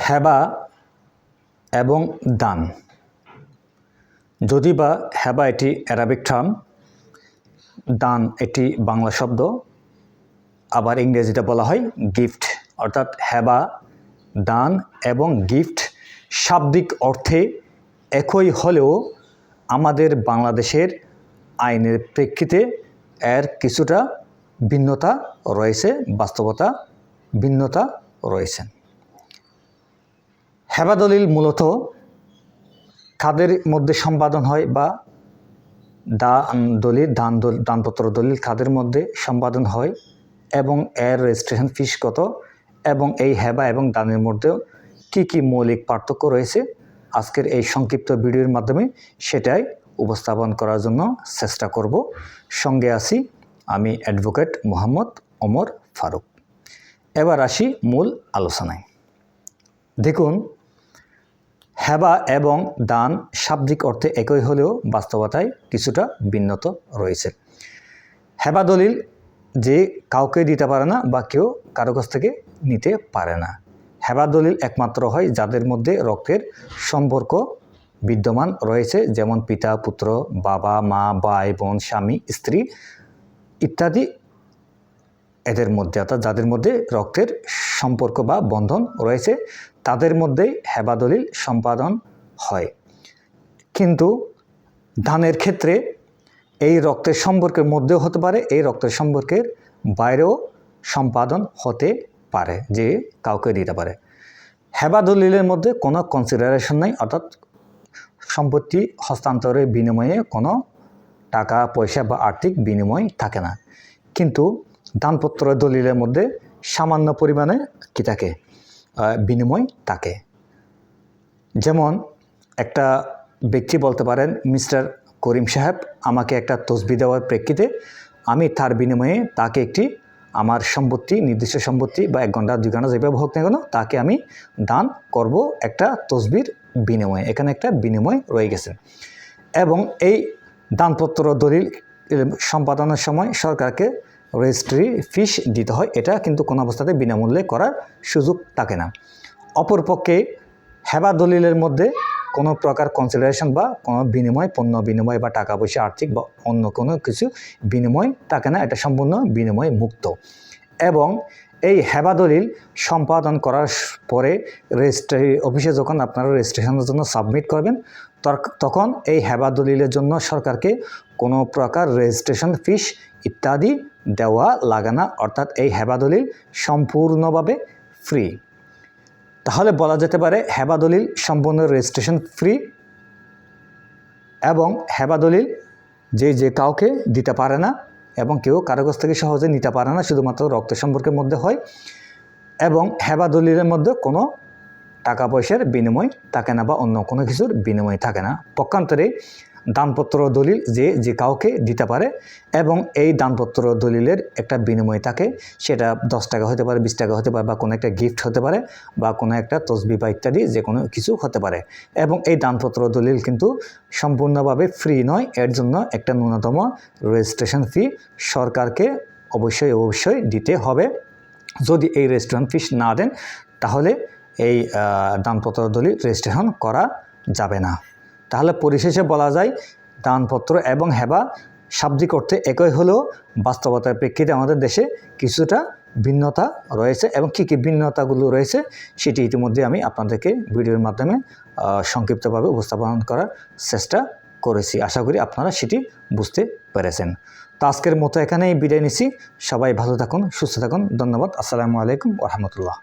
হেবা এবং দান। যদি বা হেবা এটি অ্যারাবিক টার্ম, দান এটি বাংলা শব্দ, আবার ইংরেজিতে বলা হয় গিফট। অর্থাৎ হেবা, দান এবং গিফট শাব্দিক অর্থে একই হলেও আমাদের বাংলাদেশের আইনের প্রেক্ষিতে এর কিছুটা ভিন্নতা রয়েছে, বাস্তবতা ভিন্নতা রয়েছে। হেবা দলিল মূলত কাদের মধ্যে সম্পাদন হয় বা দানপত্র দলিল কাদের মধ্যে সম্পাদন হয় এবং এর রেজিস্ট্রেশন ফিস কত এবং এই হেবা এবং দানের মধ্যে কি কি মৌলিক পার্থক্য রয়েছে, আজকের এই সংক্ষিপ্ত ভিডিওর মাধ্যমে সেটাই উপস্থাপন করার জন্য চেষ্টা করব। সঙ্গে আছি আমি অ্যাডভোকেট মোহাম্মদ ওমর ফারুক। এবার আসি মূল আলোচনায়। দেখুন, হেবা এবং দান শাব্দিক অর্থে একই হলেও বাস্তবতায় কিছুটা ভিন্নতা রয়েছে। হেবা দলিল যে কাউকে দিতে পারে না বা কেউ কারো কাছ থেকে নিতে পারে না। হেবা দলিল একমাত্র হয় যাদের মধ্যে রক্তের সম্পর্ক বিদ্যমান রয়েছে, যেমন পিতা পুত্র, বাবা মা, ভাই বোন, স্বামী স্ত্রী ইত্যাদি। এদের মধ্যে অর্থাৎ যাদের মধ্যে রক্তের সম্পর্ক বা বন্ধন রয়েছে তাদের মধ্যেই হেবা দলিল সম্পাদন হয়। কিন্তু দানের ক্ষেত্রে এই রক্তের সম্পর্কের মধ্যেও হতে পারে, এই রক্তের সম্পর্কের বাইরেও সম্পাদন হতে পারে, যে কাউকে দিতে পারে। হেবা দলিলের মধ্যে কোনো কনসিডারেশন নাই, অর্থাৎ সম্পত্তি হস্তান্তরের বিনিময়ে কোনো টাকা পয়সা বা আর্থিক বিনিময় থাকে না। কিন্তু দানপত্র দলিলের মধ্যে সামান্য পরিমাণে কি থাকে, বিনিময় থাকে। যেমন একটা ব্যক্তি বলতে পারেন, মিস্টার করিম সাহেব আমাকে একটা তসবি দেওয়ার প্রেক্ষিতে আমি তার বিনিময়ে তাকে একটি আমার সম্পত্তি, নির্দিষ্ট সম্পত্তি বা 1 ঘন্টা 2 ঘন্টা যেভাবে হোক না কেন তাকে আমি দান করব একটা তসবির বিনিময়ে। এখানে একটা বিনিময় রয়ে গেছে এবং এই দানপত্র দলিল সম্পাদনের সময় সরকারকে রেজিস্ট্রি ফিস দিতে হয়। এটা কিন্তু কোনো অবস্থাতে বিনামূল্যে করার সুযোগ থাকে না। অপরপক্ষে হেবা দলিলের মধ্যে কোনো প্রকার কনসিডারেশন বা কোনো বিনিময়, পণ্য বিনিময় বা টাকা পয়সা আর্থিক বা অন্য কোনো কিছু বিনিময় থাকে না। এটা সম্পূর্ণ বিনিময় মুক্ত। এবং এই হেবা দলিল সম্পাদন করার পরে রেজিস্ট্রি অফিসে যখন আপনারা রেজিস্ট্রেশনের জন্য সাবমিট করবেন, তখন এই হেবা দলিলের জন্য সরকারকে কোনো প্রকার রেজিস্ট্রেশন ফিস ইত্যাদি দেওয়া লাগে না। অর্থাৎ এই হেবা দলিল সম্পূর্ণভাবে ফ্রি। তাহলে বলা যেতে পারে হেবা দলিল সম্পূর্ণ রেজিস্ট্রেশন ফ্রি এবং হেবা দলিল যে কাউকে দিতে পারে না এবং কেউ কারো কাছ থেকে সহজে নিতে পারে না, শুধুমাত্র রক্ত সম্পর্কের মধ্যে হয়। এবং হেবা দলিলের মধ্যে কোনো টাকা পয়সার বিনিময় থাকে না বা অন্য কোনো কিছুর বিনিময় থাকে না। পক্ষান্তরে দানপত্র দলিল যে কাউকে দিতে পারে এবং এই দানপত্র দলিলের একটা বিনিময় থাকে, সেটা 10 টাকা হতে পারে, 20 টাকা হতে পারে বা কোনো একটা গিফট হতে পারে বা কোনো একটা তসবি বা ইত্যাদি যে কোনো কিছু হতে পারে। এবং এই দানপত্র দলিল কিন্তু সম্পূর্ণভাবে ফ্রি নয়, এর জন্য একটা ন্যূনতম রেজিস্ট্রেশন ফি সরকারকে অবশ্যই দিতে হবে। যদি এই রেজিস্ট্রেশন ফিস না দেন তাহলে এই দানপত্র দলিল রেজিস্ট্রেশন করা যাবে না। তাহলে পরিশেষে বলা যায়, দানপত্র এবং হেবা শাব্দিক অর্থে একই হলেও বাস্তবতার প্রেক্ষিতে আমাদের দেশে কিছুটা ভিন্নতা রয়েছে এবং কী কী ভিন্নতাগুলো রয়েছে সেটি ইতিমধ্যে আমি আপনাদেরকে ভিডিওর মাধ্যমে সংক্ষিপ্তভাবে উপস্থাপন করার চেষ্টা করেছি। আশা করি আপনারা সেটি বুঝতে পেরেছেন। তো আজকের মতো এখানেই বিদায় নিচ্ছি। সবাই ভালো থাকুন, সুস্থ থাকুন। ধন্যবাদ। আসসালামু আলাইকুম ওয়া রাহমাতুল্লাহ।